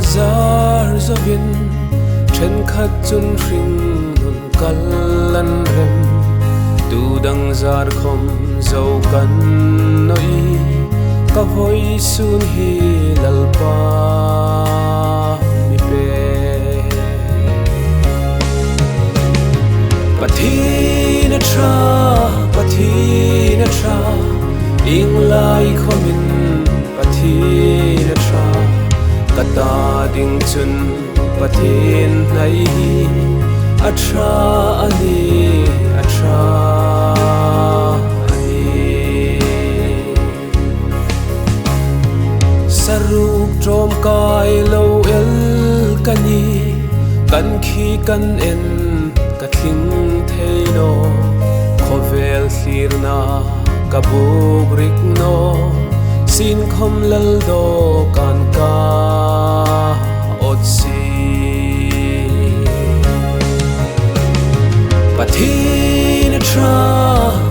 zar zovin chen khat chun hring nun kallan rem tu dang zar khom zo kan noi ka hoi sun hi lalpa mi pe pathina tra ing lai khomin pathina tra kata ding chun pathin nai atra ani saruk trom kai lo el kani kan khi kan en ka thling theino khovel thirna ka bugrik no sin khom lal do kan ka otsi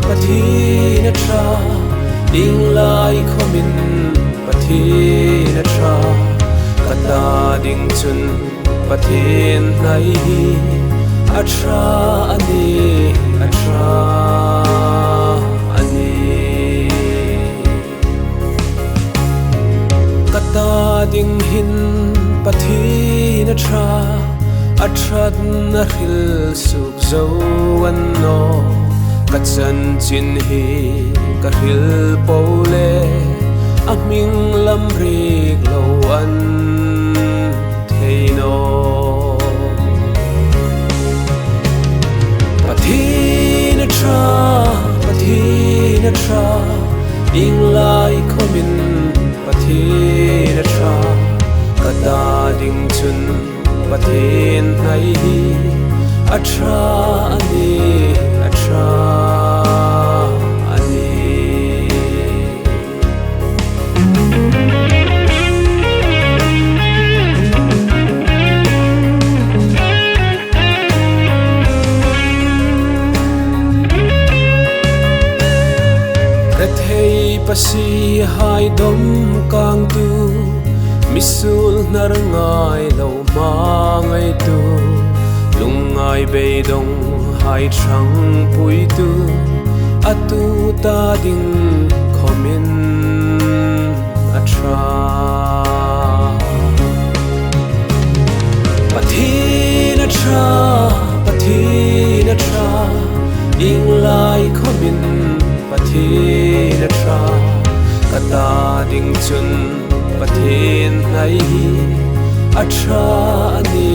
pathina tra ing lai khomin pathina tra kata ding chun pathin nai atra ani kata ding hin pathina tra atrat na hil suk zo an no ka chan chin hi ka hil pole aming lam rik lo an theino pathina tra ing lai khomin pathina tra kata ding chun pathin nai atra ani thei pasi hai dom kang tu misul nar ngai lo ma ngai tu lungai be dong hai thang pui tu atu ta ding khomin atra pathina tra ing lai khomin pathina tra kata ding chun pathin nai atra ani